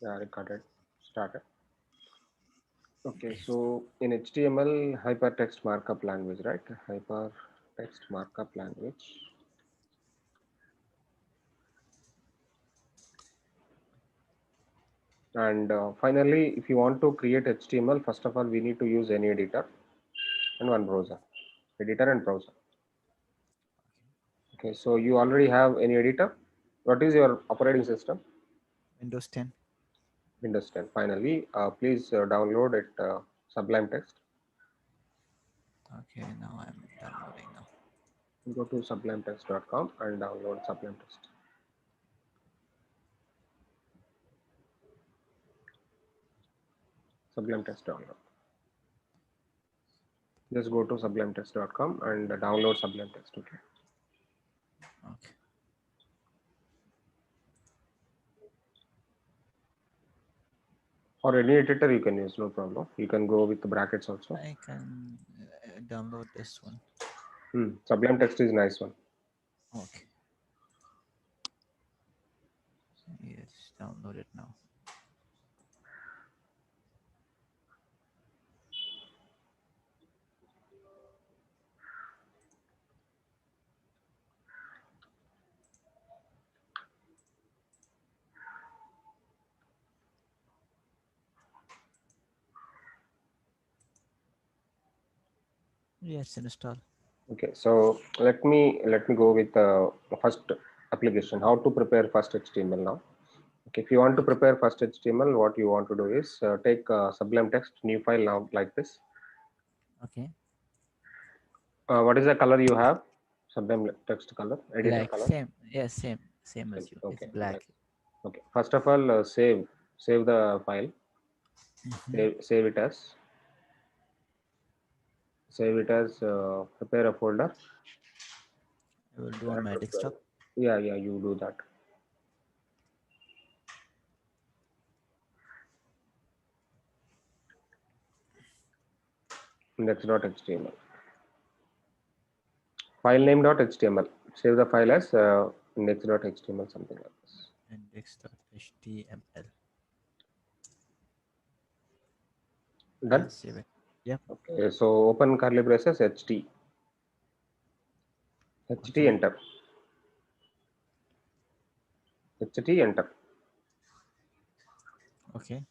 Yeah, recorded. Started. Okay, so in HTML, hypertext markup language, right? Hypertext markup language. And finally, if you want to create HTML, first of all, we need to use any editor and one browser. Editor and browser. Okay, so you already have any editor. What is your operating system? Windows 10. Windows 10. Finally, please download it, Sublime Text. Okay, now I'm downloading now. Go to sublimetext.com and download Sublime Text. Sublime Text download. Just go to sublimetext.com and download Sublime Text. Okay. Okay. Or any editor you can use, no problem. You can go with the brackets also. I can download this one. Sublime Text is nice one. Okay. Yes, download it now. Yes, install. Okay, so let me go with the first application. How to prepare first HTML now. Okay, if you want to Okay. prepare first HTML, what you want to do is take Sublime Text new file now like this. Okay. What is the color you have? Sublime Text color, editor Black. color. Same. Yes, same as you. It's Okay, black. black. Okay. First of all, save the file. Mm-hmm. Save it as prepare a folder. I will do on my desktop. Yeah, you do that. Index.html. File name.html. Save the file as index.html, something like this. Index.html. Done. Yes, save it. Yep. Okay, so open curly braces ht Okay. enter, enter. Okay.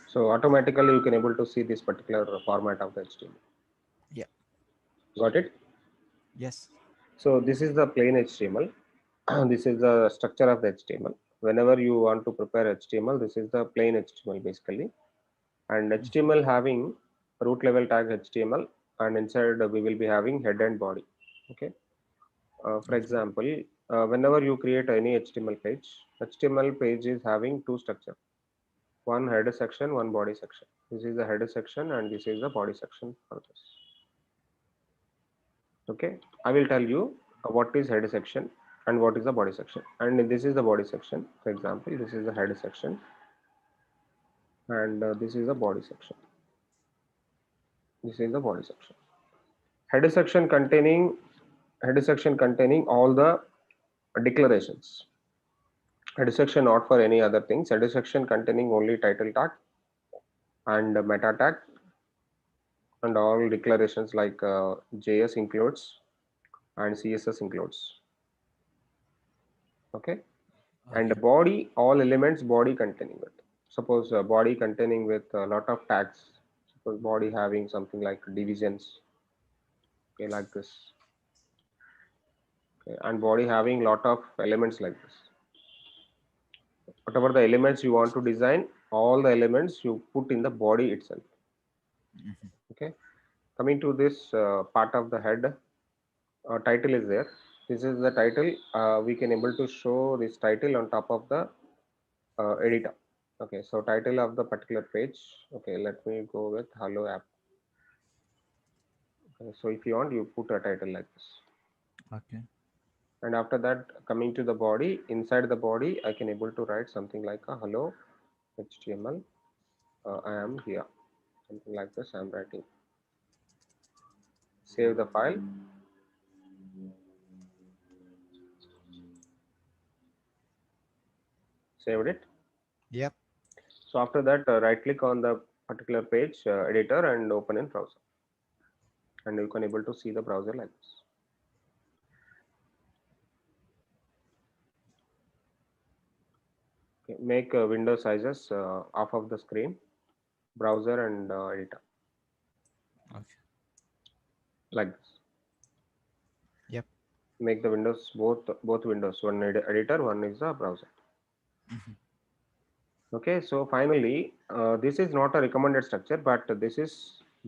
So automatically you can able to see this particular format of the HTML. Yeah. Got it? Yes. So this is the plain HTML. This is the structure of the HTML. Whenever you want to prepare HTML, this is the plain HTML basically. And HTML having root level tag HTML, and inside we will be having head and body. Okay. For Okay. example, whenever you create any HTML page is having two structure: one header section, one body section. This is the header section, and this is the body section for this. Okay, I will tell you what is header section and what is the body section. And this is the body section. For example, this is the header section, and this is the body section. This is the body section. Header section containing all the declarations. Header section not for any other things. Header section containing only title tag and meta tag, and all declarations like JS includes and CSS includes. Okay, and Okay. body, all elements body containing with. Suppose body containing with a lot of tags. Suppose body having something like divisions, okay, like this, okay, and body having lot of elements like this. Whatever the elements you want to design, all the elements you put in the body itself. Mm-hmm. Okay, coming to this part of the head, title is there. This is the title. We can able to show this title on top of the editor. Okay, so title of the particular page. Okay, let me go with hello app. Okay, so if you want, you put a title like this. Okay. And after that, coming to the body, inside the body, I can able to write something like a hello HTML. I am here, something like this. I'm writing. Save the file. Saved it. Yep. So after that, right click on the particular page editor and open in browser, and you can able to see the browser like this. Okay, make window sizes off of the screen, browser and editor Okay. like this. Yep. Make the windows both windows, one editor, one is the browser. Mhm. Okay, so finally, this is not a recommended structure, but this is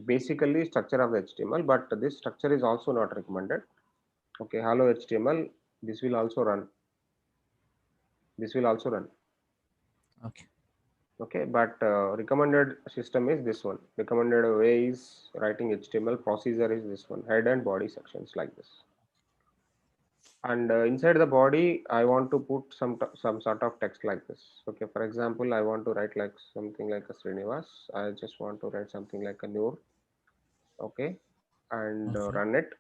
basically structure of the HTML, but this structure is also not recommended. Okay, hello HTML, this will also run. This will also run. Okay. Okay, but recommended system is this one. Recommended way is writing HTML. Procedure is this one. Head and body sections like this. And inside the body, I want to put some sort of text like this. Okay, for example, I want to write like something like a Srinivas. I just want to write something like a Noor. Okay, and Okay. run it.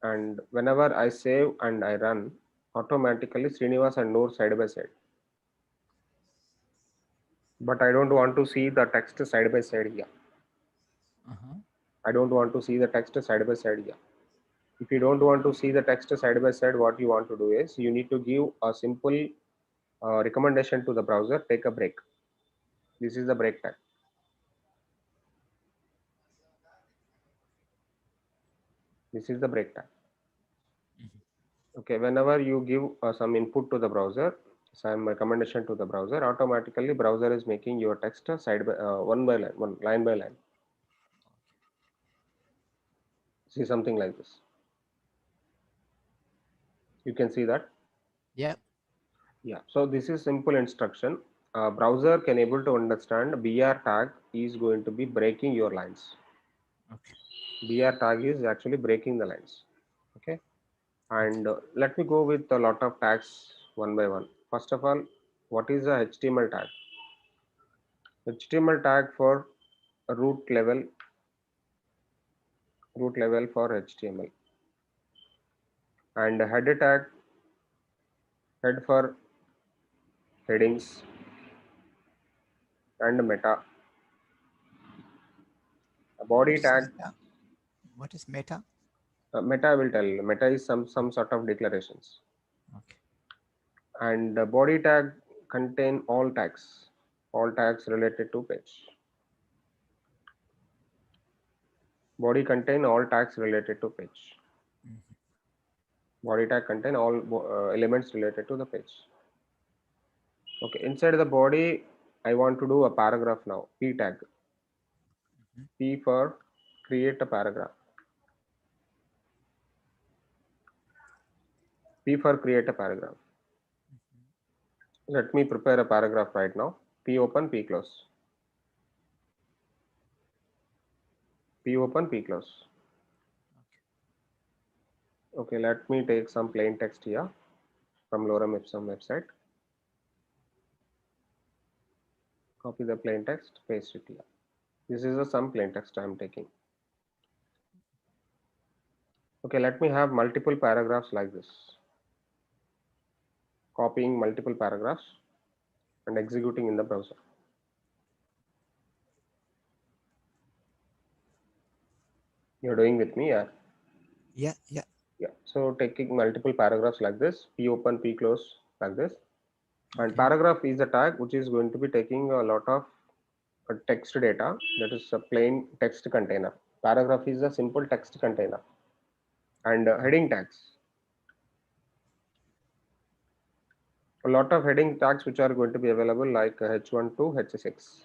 And whenever I save and I run, automatically Srinivas and Noor side by side. But I don't want to see the text side by side here. Uh-huh. I don't want to see the text side by side here. If you don't want to see the text side by side, what you want to do is you need to give a simple recommendation to the browser. Take a break. This is the break tag. This is the break tag. Mhm. Okay, whenever you give some input to the browser, some recommendation to the browser, automatically browser is making your text side by one by line, one line by line. See something like this. You can see that. Yep. Yeah. So this is simple instruction. Browser can able to understand BR tag is going to be breaking your lines. Okay. BR tag is actually breaking the lines. Okay. Okay. And let me go with a lot of tags one by one. First of all, what is a HTML tag? HTML tag for root level, root level for HTML, and header tag, head for headings, and meta. A What body is tag, meta? What is meta? meta will tell. Meta is some sort of declarations, Okay. and the body tag contain all tags related to page. Body contain all tags related to page. Mhm. Body tag contain all elements related to the page. Okay, inside the body, I want to do a paragraph now. P tag. Mhm. P for create a paragraph. P for create a paragraph. Mhm. Let me prepare a paragraph right now. P open, P close. P open, P close. Okay, let me take some plain text here from Lorem Ipsum website. Copy the plain text, paste it here. This is some plain text I am taking. Okay, let me have multiple paragraphs like this. Copying multiple paragraphs and executing in the browser. You're doing with me, yeah? Yeah. Yeah. Yeah. So taking multiple paragraphs like this, P open, P close like this. And Okay. paragraph is a tag which is going to be taking a lot of text data, that is a plain text container. Paragraph is a simple text container. And heading tags. A lot of heading tags which are going to be available like H1 to H6.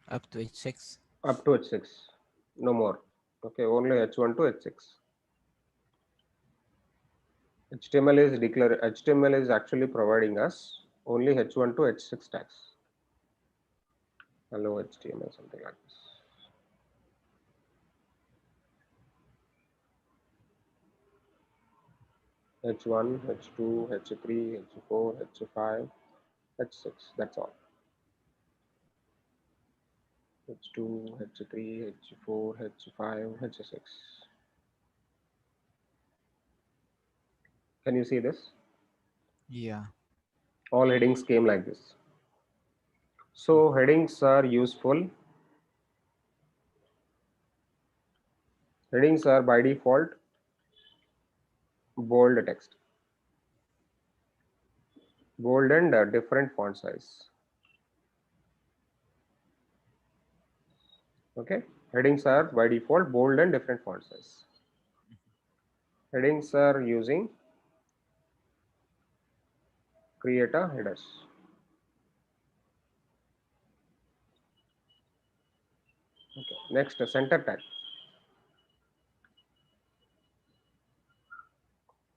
Up to H6. Up to H6. No more. Okay, only H1 to H6. HTML is actually providing us only H1 to H6 tags. Hello HTML, something like this. H1, H2, H3, H4, H5, H6. That's all. H2, H3, H4, H5, H6. Can you see this? Yeah. All headings came like this. So headings are useful. Headings are by default bold text, bold and different font size. Okay, headings are by default bold and different font size. Headings are using create a headers. Okay, next center tag.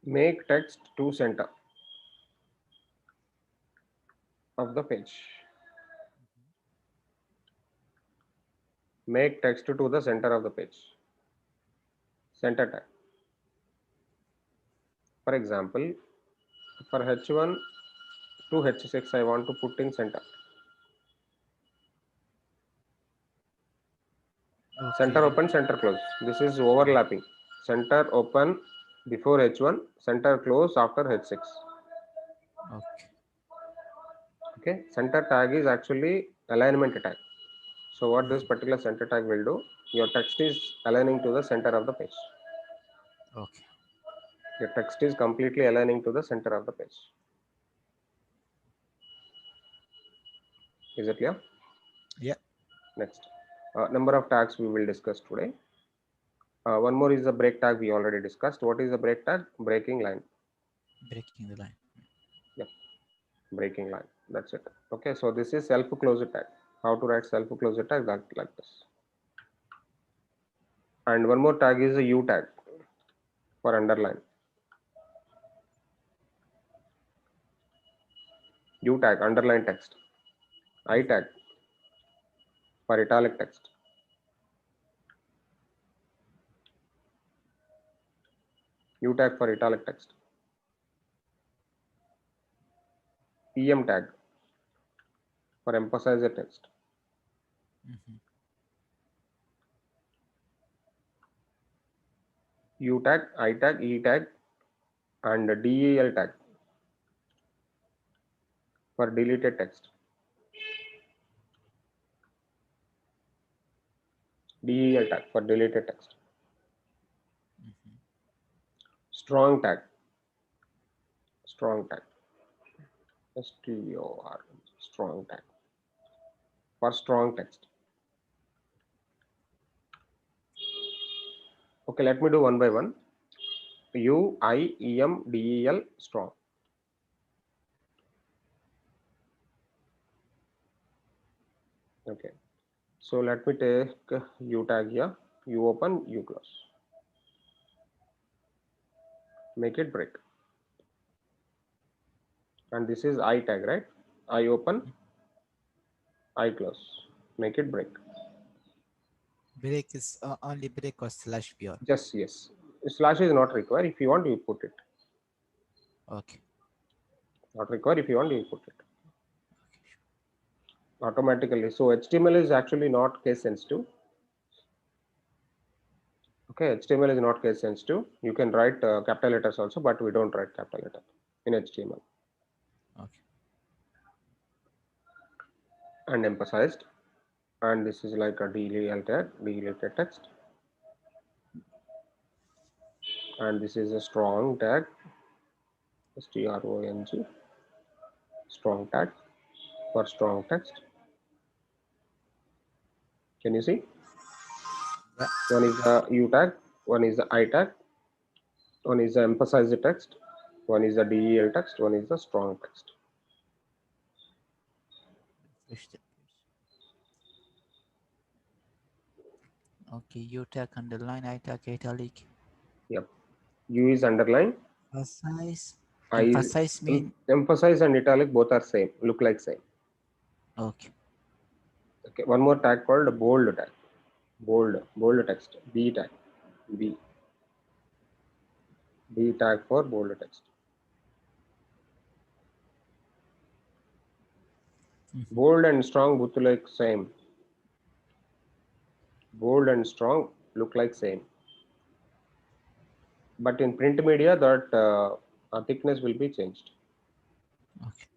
Make text to center of the page. Make text to the center of the page. Center tag. For example, for H1 to H6, I want to put in center. Center Okay. open, center close. This is overlapping. Center open before H1, center close after H6. Okay. Okay, center tag is actually alignment tag. So what this particular center tag will do, your text is aligning to the center of the page. Okay. Your text is completely aligning to the center of the page. Is it clear? Yeah. Next, number of tags we will discuss today. One more is the break tag we already discussed. What is the break tag? Breaking line. Breaking the line. Yep, breaking line. That's it. Okay, so this is self closure tag. How to write self closure tag? That like this. And one more tag is a U tag for underline. U tag, underline text. I tag for italic text. U tag for italic text. EM tag for emphasize the text. Mm-hmm. U tag, I tag, E tag, and DEL tag for deleted text. DEL tag for deleted text. Mm-hmm. Strong tag. Strong tag. STOR. Strong tag for strong text. Okay, let me do one by one. U, I, EM, DEL, strong. Okay, so let me take U tag here. U open, U close. Make it break. And this is I tag, right? I open, I close. Make it break. Break is only break or slash pure. Just yes. Slash is not required. If you want, you put it. Okay. Not required. If you want, you put it Okay. automatically. So HTML is actually not case sensitive. Okay, HTML is not case sensitive. You can write capital letters also, but we don't write capital letter in HTML. Okay. And emphasized. And this is like a DEL tag, deleted text. And this is a strong tag, strong, strong tag for strong text. Can you see? Yeah. One is the U tag, one is the I tag, one is the emphasized text, one is the DEL text, one is the strong text. Refresh the page. Okay. U tag underline, I tag italic. Yep. U is underline, Emphasize. I is Emphasize mean. emphasize and italic both are same, look like same. Okay. Okay, one more tag called bold tag. Bold text. B tag. B. B tag for bold text. Mm-hmm. Bold and strong both like same. Bold and strong look like same. But in print media, that thickness will be changed. Okay.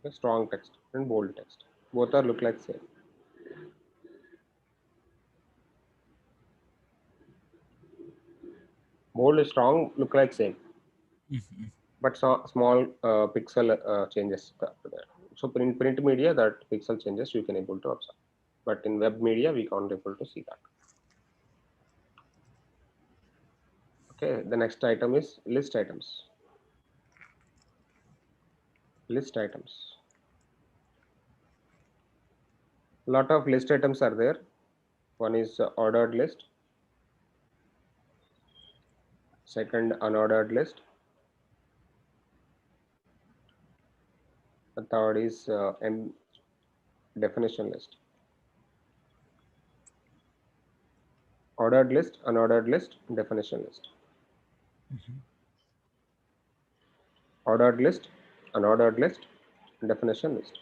Okay, strong text and bold text. Both are look like same. Bold and strong look like same, Mhm. but small pixel changes after that. So in print media, that pixel changes you can able to observe, but in web media we can't able to see that. Okay, the next item is list items. List items. Lot of list items are there. One is ordered list, second unordered list, the third is definition list. Ordered list, unordered list, definition list. Mhm. Ordered list, unordered list, definition list.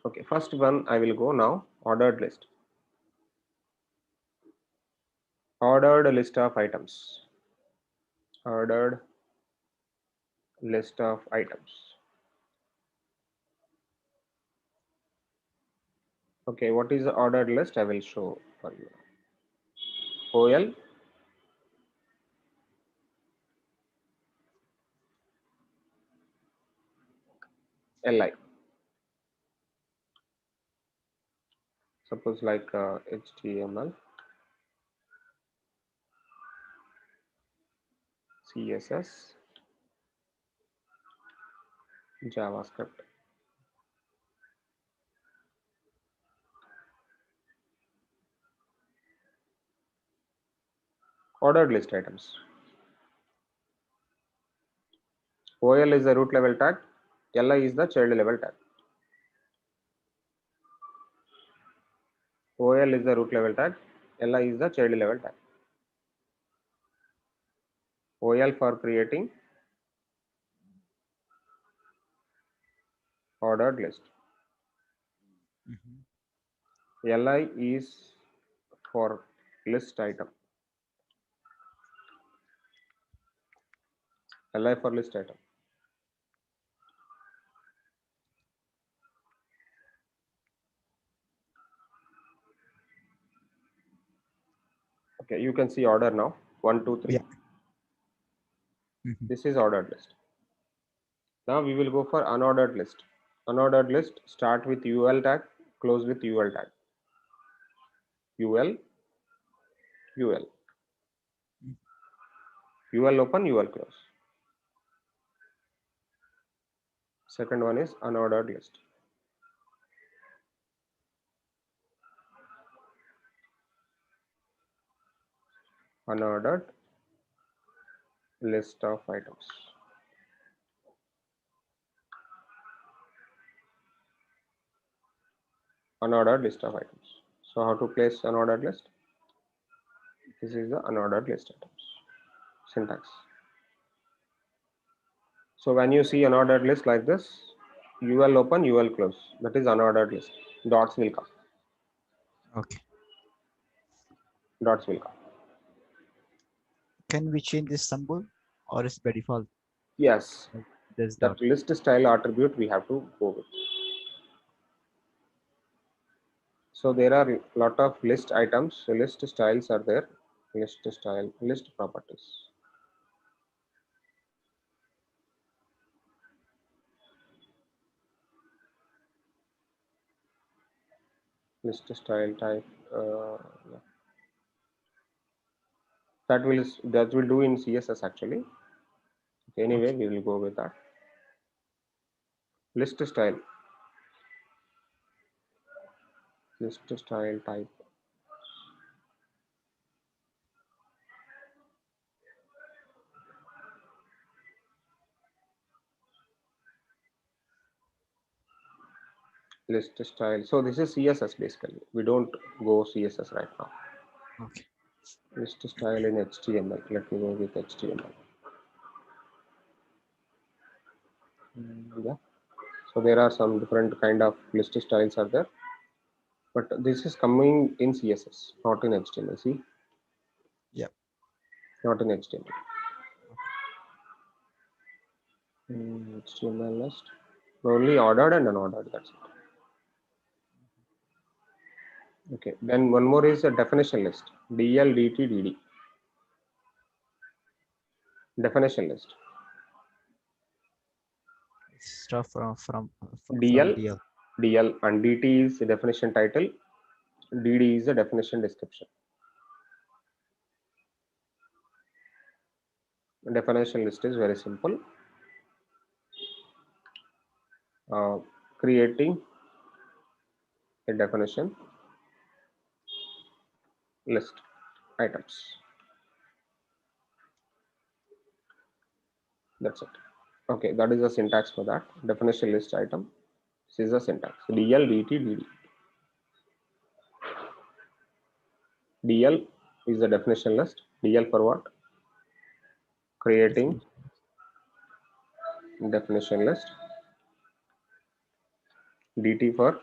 Okay, first one I will go now. Ordered list. Ordered list of items. Ordered list of items. Okay, what is the ordered list? I will show for you. OL, LI. Suppose like HTML, CSS, JavaScript. Ordered list items. OL is the root level tag, LI is the child level tag. OL is the root level tag, LI is the child level tag. OL for creating ordered list. Mhm. LI is for list item. LI for list item. Okay, you can see order now. 1, 2, 3. Yeah. Mhm. This is ordered list. Now we will go for unordered list. Unordered list start with UL tag, close with UL tag. UL, UL. Mhm. UL open, UL close. Second one is unordered list. Unordered list of items. Unordered list of items. So how to place unordered list? This is the unordered list items. Syntax. So when you see unordered list like this, UL open, UL close. That is unordered list. Dots will come. Okay. Dots will come. Can we change this symbol or is by default Yes, like this dot? that list style attribute we have to go with. So there are a lot of list items. List styles are there. List style, list properties. List style type. Yeah. That will do in CSS actually. Anyway, Okay. we will go with that. List style. List style type. List style. So this is CSS basically. We don't go CSS right now. Okay. List style in HTML. Let me go with HTML. Yeah. So there are some different kind of list styles are there, but this is coming in CSS, not in HTML. See, Yep. not in HTML. HTML list, only ordered and unordered, that's it. Okay, then one more is a definition list, DL, DT, DD. Definition list, Stuff from DL, DL. DL and DT is the definition title, DD is the definition description. Definition list is very simple. Creating a definition list items. That's it. Okay, that is the syntax for that. Definition list item. This is the syntax. DL, DT, DD. DL is the definition list. DL for what? Creating definition list. DT for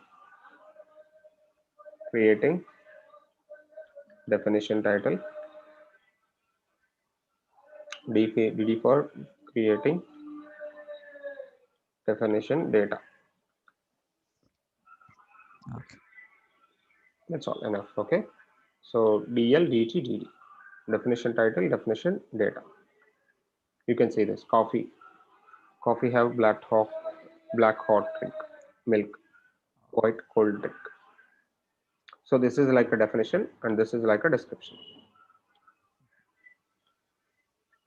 creating definition title. DD for creating definition data. Okay. That's all enough. Okay. So DL, DT, DD. Definition title, definition data. You can see this coffee. Coffee have black hot drink, milk, white cold drink. So this is like a definition and this is like a description.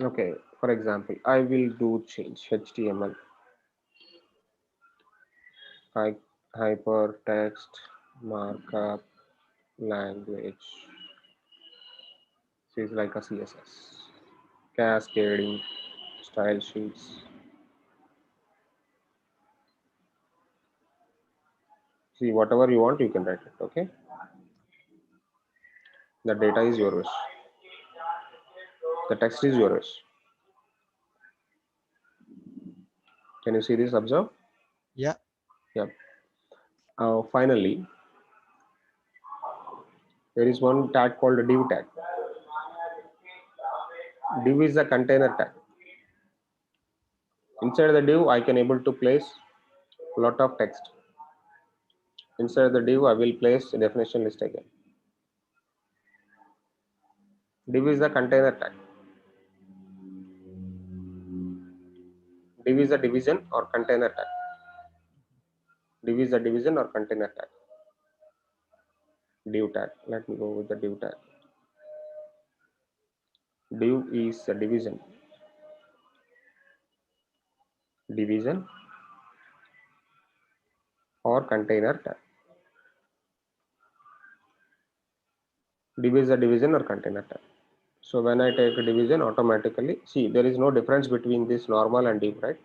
Okay, for example, I will do change HTML, hypertext markup language. This is like a CSS, cascading style sheets. See, whatever you want, you can write it. Okay, the data is your wish. The text is your wish. Can you see this? Observe. Yeah. Yep. Finally, there is one tag called a div tag. Div is a container tag. Inside the div, I can able to place a lot of text. Inside the div, I will place a definition list again. Div is the container tag. Div is a division or container tag. Div is a division or container tag. Div tag. Let me go with the div tag. Div is a division. Division or container tag. Div is a division or container tag. So when I take a division, automatically, see, there is no difference between this normal and div, right?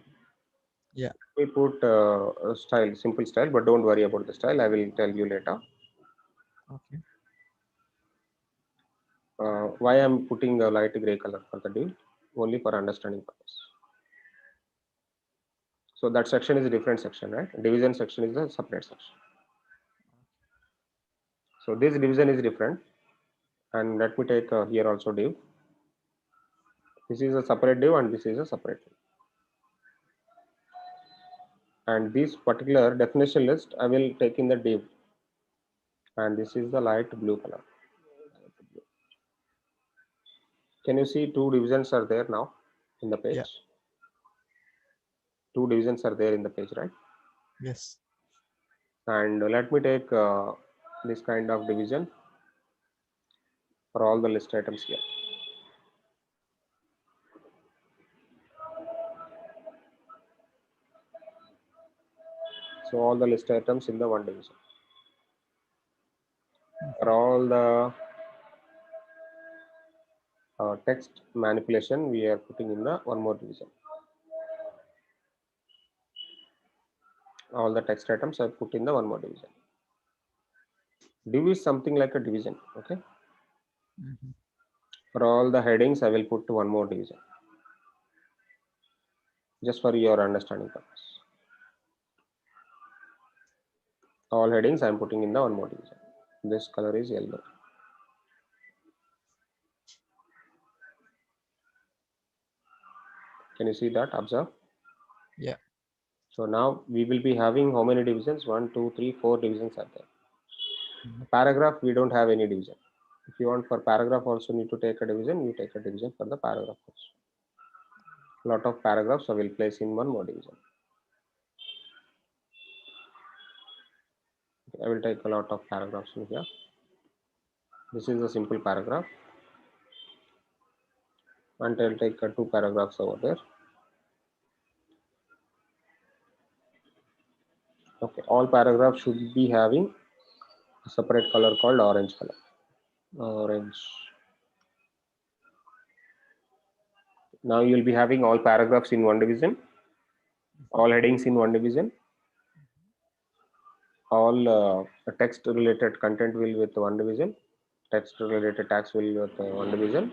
Yeah. We put a style, simple style, but don't worry about the style. I will tell you later. Okay. Why I'm putting a light gray color for the div, only for understanding purpose. So that section is a different section, right? Division section is a separate section. So this division is different. And let me take here also div. This is a separate div and this is a separate div. And this particular definition list, I will take in the div. And this is the light blue color. Can you see two divisions are there now in the page? Yeah. Two divisions are there in the page, right? Yes. And let me take this kind of division for all the list items here. So all the list items in the one division. For all the text manipulation, we are putting in the one more division. All the text items I put in the one more division. Div is something like a division, okay? For all the headings, I will put one more division. Just for your understanding purpose. All headings I am putting in the one more division. This color is yellow. Can you see that? Observe. Yeah. So now we will be having how many divisions? 1, 2, 3, 4 divisions are there. Mhm. Paragraph, we don't have any division. If you want for paragraph also need to take a division, you take a division for the paragraph also. Lot of paragraphs I will place in one more division. I will take a lot of paragraphs in here. This is a simple paragraph, and I'll take two paragraphs over there. Okay, all paragraphs should be having a separate color called orange color. Orange. Now you will be having all paragraphs in one division, all headings in one division, all text related content will with one division, text related tags will with one division,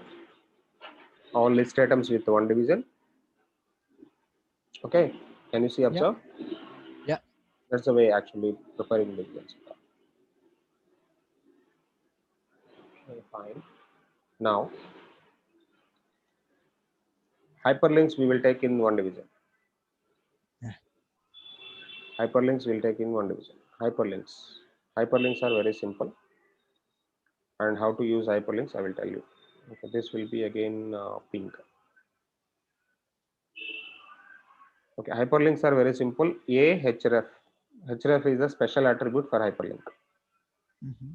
all list items with one division. Okay, can you see, Yeah. observe? Yeah. That's the way actually preparing divisions. Okay, fine. Now hyperlinks we will take in one division. Yeah. Hyperlinks will take in one division. Hyperlinks are very simple, and how to use hyperlinks I will tell you. Okay, this will be again pink. Okay, hyperlinks are very simple. Href is a special attribute for hyperlink, Mm-hmm.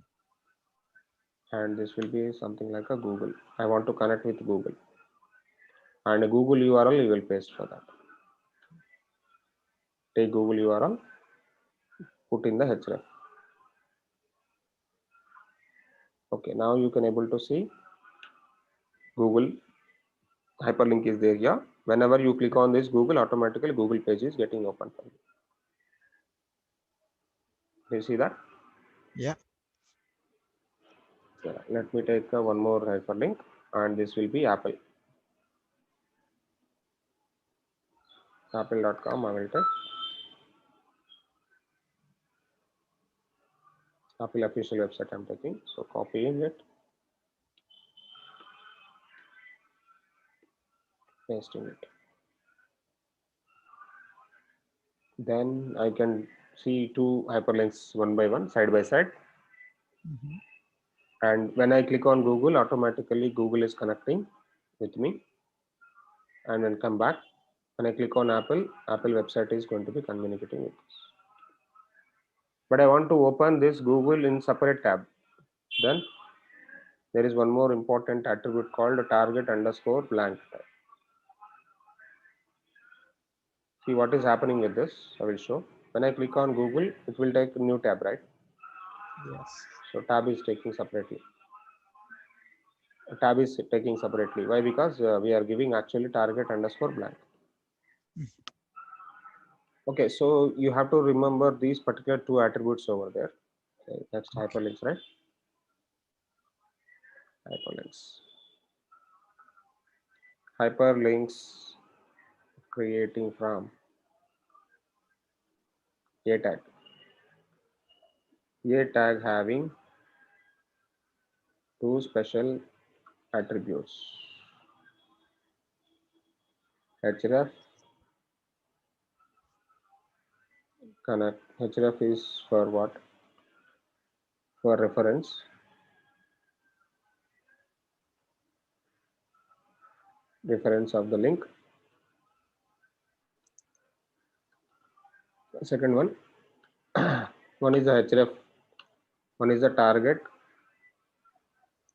and this will be something like a Google. I want to connect with Google, and a Google URL you will paste for that. Take Google URL, put in the href. Okay, now you can able to see Google hyperlink is there here. Whenever you click on this Google, automatically Google page is getting open for you. Do you see that? Yeah. Yeah, let me take one more hyperlink, and this will be Apple. Apple.com I will take. Apple official website I'm taking. So copying it, pasting it. Then I can see two hyperlinks one by one, side by side. Mm-hmm. And when I click on Google, automatically Google is connecting with me. And then come back. When I click on Apple, Apple website is going to be communicating with us. But I want to open this Google in separate tab. Then there is one more important attribute called target underscore blank. See what is happening with this. I will show. When I click on Google, it will take a new tab, right? Yes. So tab is taking separately. Tab is taking separately. Why? Because we are giving actually target underscore blank. Okay, so you have to remember these particular two attributes over there. Okay, next hyperlinks, right? Hyperlinks. Hyperlinks creating from a tag. A tag having two special attributes. Href connect. Href is for what? For reference. Reference of the link. Second one, one is the href, one is the target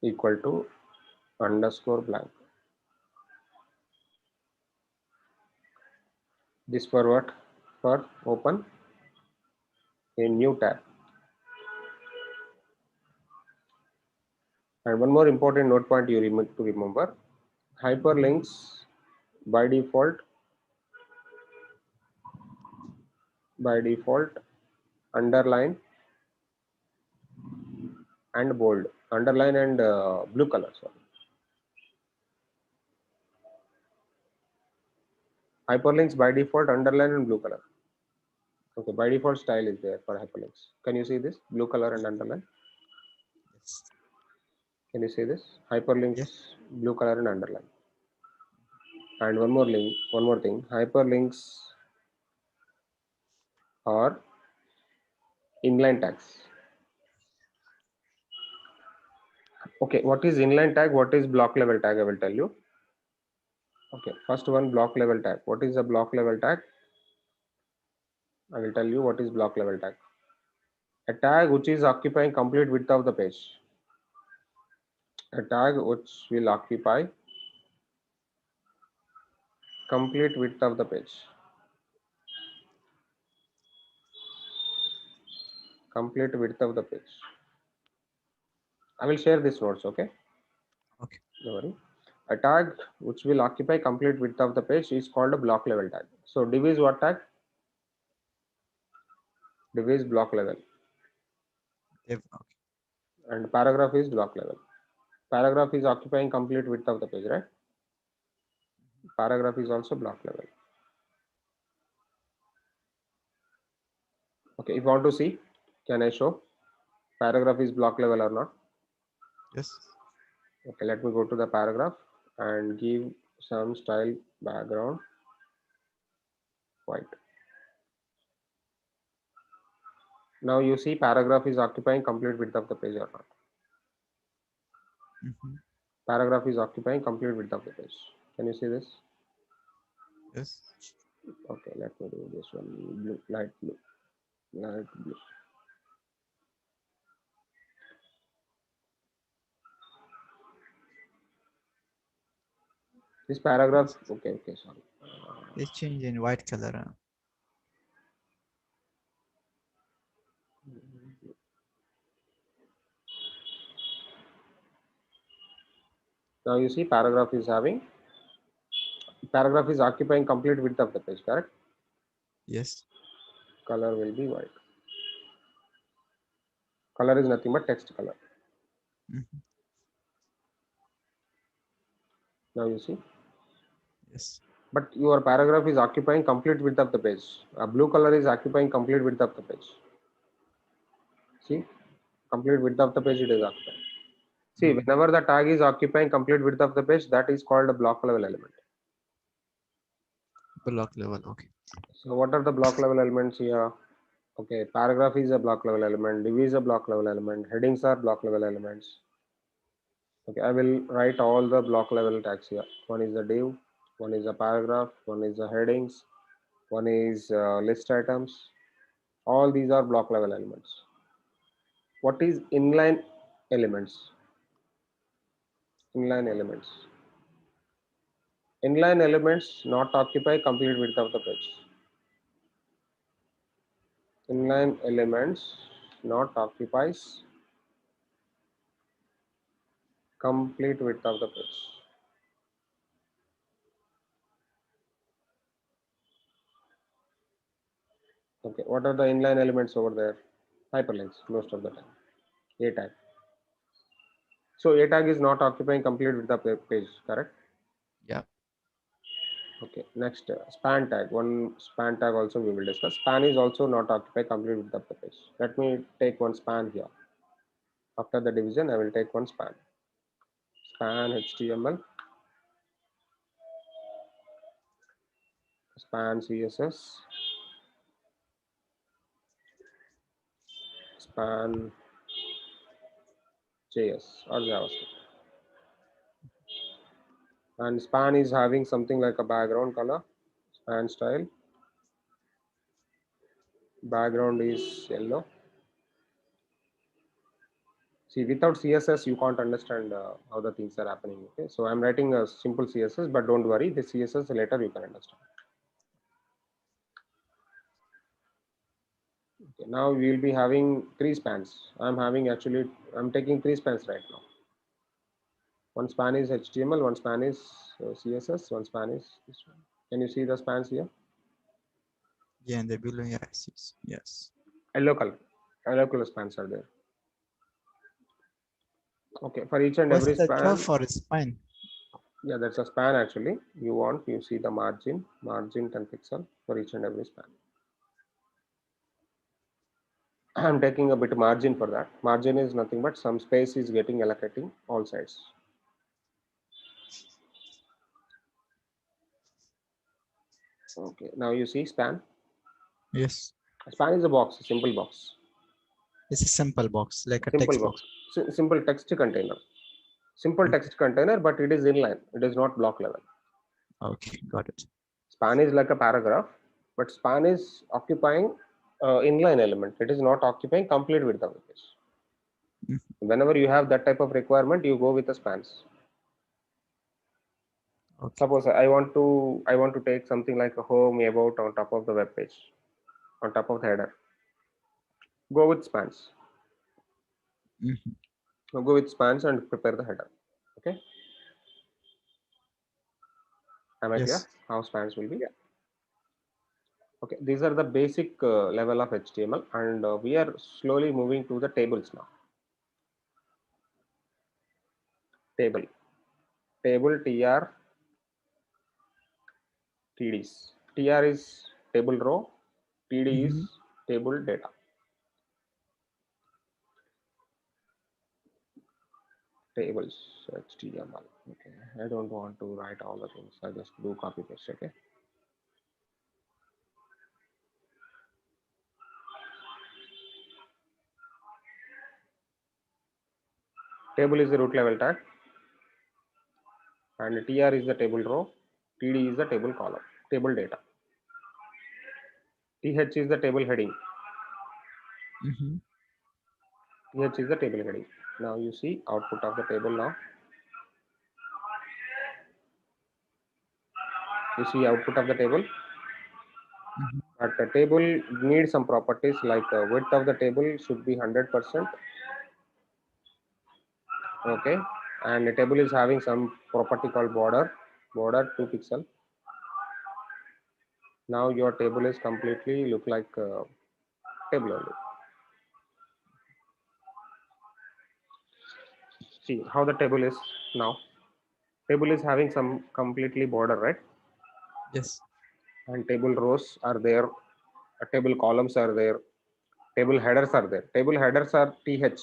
equal to underscore blank. This for what? For open a new tab. And one more important note point you need to remember: hyperlinks by default underline and bold, underline and blue color. Sorry. Hyperlinks by default underline and blue color. Okay, by default style is there for hyperlinks. Can you see this blue color and underline? Yes. Can you see this hyperlinks Yeah. blue color and underline? And one more thing, hyperlinks are inline tags. Okay, what is inline tag? What is block level tag? I will tell you. Okay, first one, block level tag. What is a block level tag? I will tell you what is block level tag. A tag which is occupying complete width of the page. A tag which will occupy complete width of the page. Complete width of the page. I will share this notes, okay? Okay. Don't worry. A tag which will occupy complete width of the page is called a block level tag. So div is what tag? Div is block level. Div. Okay. And paragraph is block level. Paragraph is occupying complete width of the page, right? Paragraph is also block level. Okay, if you want to see, can I show paragraph is block level or not? Yes. Okay, let me go to the paragraph and give some style background white. Now you see paragraph is occupying complete width of the page or not? Paragraph is occupying complete width of the page. Can you see this? Yes. Okay, let me do this one, blue, light blue, light blue. This paragraph, okay, sorry. They change in white color. Now you see paragraph is occupying complete width of the page, correct? Yes. Color will be white. Color is nothing but text color. Now you see. Yes. But your paragraph is occupying complete width of the page. A blue color is occupying complete width of the page. See, complete width of the page it is occupying. See, whenever the tag is occupying complete width of the page, that is called a block level element. Block level. Okay. So what are the block level elements here? Okay, paragraph is a block level element, div is a block level element, headings are block level elements. Okay, I will write all the block level tags here. One is the div, one is a paragraph, one is the headings, one is list items. All these are block level elements. What is inline elements? Inline elements. Inline elements not occupy complete width of the page. Inline elements not occupies complete width of the page. Okay, what are the inline elements over there? Hyperlinks most of the time. A tag. So A tag is not occupying complete width of the page, correct? Yeah. Okay, next span tag. One span tag also we will discuss. Span is also not occupy complete width of the page. Let me take one span here. After the division, I will take one span. Span HTML, span CSS, span JS or JavaScript. And span is having something like a background color, span style. Background is yellow. See, without CSS, you can't understand how the things are happening. Okay, so I'm writing a simple CSS, but don't worry, the CSS later you can understand. Okay, now we will be having three spans. I'm taking three spans right now. One span is HTML, one span is CSS, one span is this one. Can you see the spans here? Yeah, and the below, yeah, I see. Yes. Yellow color spans are there. Okay, for each and What's every the span. curve for a span? Yeah, that's a span actually. You see the margin 10 pixel for each and every span. I'm taking a bit of margin for that. Margin is nothing but some space is getting allocating all sides. Okay, now you see span. Yes. Span is a box, a simple box. It's a simple box, like a Simple text box. box. Simple text container. Simple Okay. text container, but it is inline. It is not block level. Okay, got it. Span is like a paragraph, but span is occupying inline element. It is not occupying complete width of the page. Mhm. Whenever you have that type of requirement, you go with the spans. Okay. Suppose I want to take something like a home, about on top of the web page, on top of the header. Go with spans. Mhm. Now go with spans and prepare the header. Okay. Am I clear Yes. how spans will be? Okay, these are the basic level of HTML, and we are slowly moving to the tables now. Table, table, tr, tds. Tr is table row, td is Mhm. table data. Tables, HTML. Okay, I don't want to write all the things. I just do copy paste. Okay. Table is the root level tag, and tr is the table row, td is the table column, table data. Th is the table heading. Mhm. Th is the table heading. Now you see output of the table now. You see output of the table. Mhm. But the table needs some properties like width of the table should be 100%. Okay. And the table is having some property called border 2 pixel. Now your table is completely look like table only. See how the table is now. Table is having some completely border, right? Yes. And table rows are there, table columns are there, table headers are there. Table headers are th.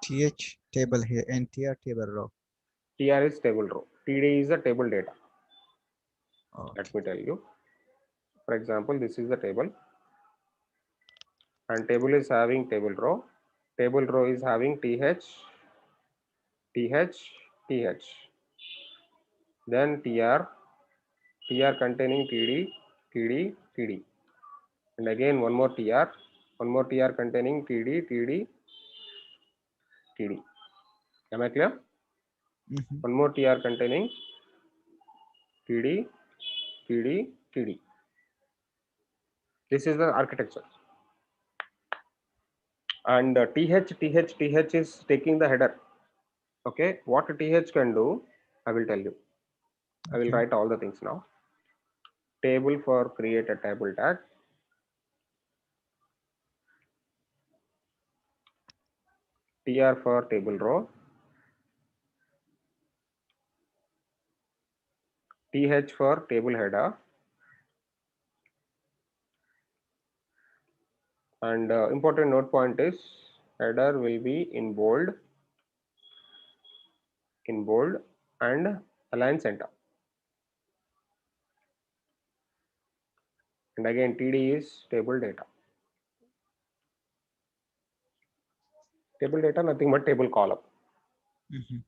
TH table here and TR table row. Tr is table row, td is the table data. Let Okay. me tell you. For example, this is the table, and table is having table row. Table row is having th, th, th. Then tr containing td, and again one more tr containing td. Am I clear? Mhm. One more tr containing td, td. This is the architecture. And th is taking the header. Okay, what th can do, I will tell you. I will Okay. write all the things now. Table for create a table tag. Tr for table row. Th for table header. And important note point is header will be in bold and align center. And again, td is table data. Table data, nothing but table column. Mhm.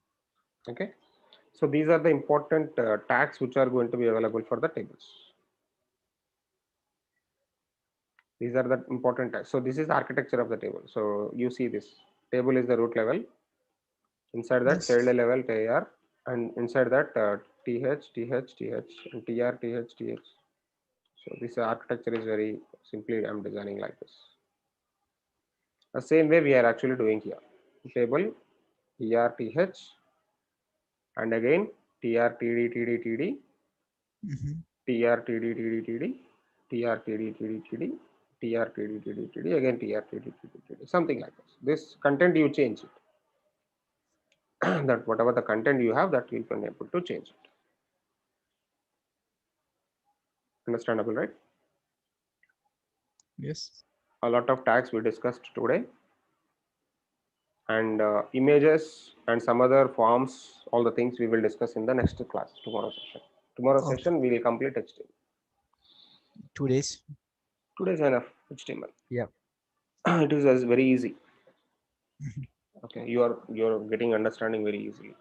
Okay. So these are the important tags which are going to be available for the tables. These are the important tags. So this is architecture of the table. So you see this table is the root level. Inside that Yes. child level tr, and inside that th, and tr, th. So this architecture is very simply I'm designing like this. The same way we are actually doing here. Table trth, and again tr, td, Mhm. td, again tr, something like this. This content you change it. That whatever the content you have, that you can able to change it. Understandable, right? Yes. A lot of tags we discussed today, and images and some other forms, all the things we will discuss in the next class, tomorrow session. Tomorrow Okay. session we will complete HTML. 2 days. 2 days enough HTML. Yeah. It is as very easy. Okay, you're getting understanding very easily.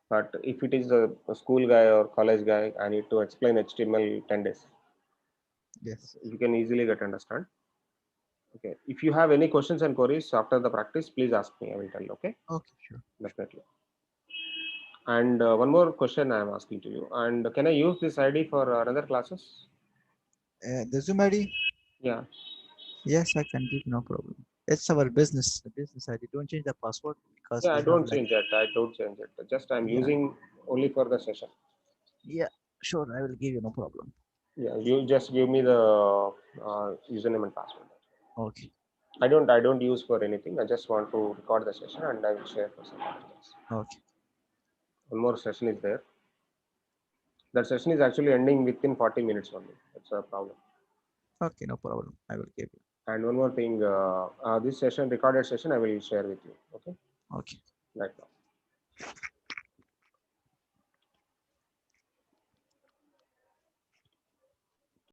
But if it is a school guy or college guy, I need to explain HTML 10 days. Yes. You can easily get understand. Okay. If you have any questions and queries after the practice, please ask me. I will tell you. Okay. Okay, sure. Definitely. And one more question I am asking to you. And can I use this ID for another classes? The Zoom ID? Yeah. Yes, I can give no problem. It's our business, the business ID. Don't change the password because Yeah, we I have don't like, change it. I don't change it. Just I'm yeah, using only for the session. yeah, sure. I will give you no problem. Yeah, you just give me the username and password. Okay. I don't use for anything. I just want to record the session and I will share for some other things. Okay. One more session is there. That session is actually ending within 40 minutes only. That's a problem. Okay, no problem. I will give you. And one more thing, this session, recorded session, I will share with you. Okay, Okay. right now.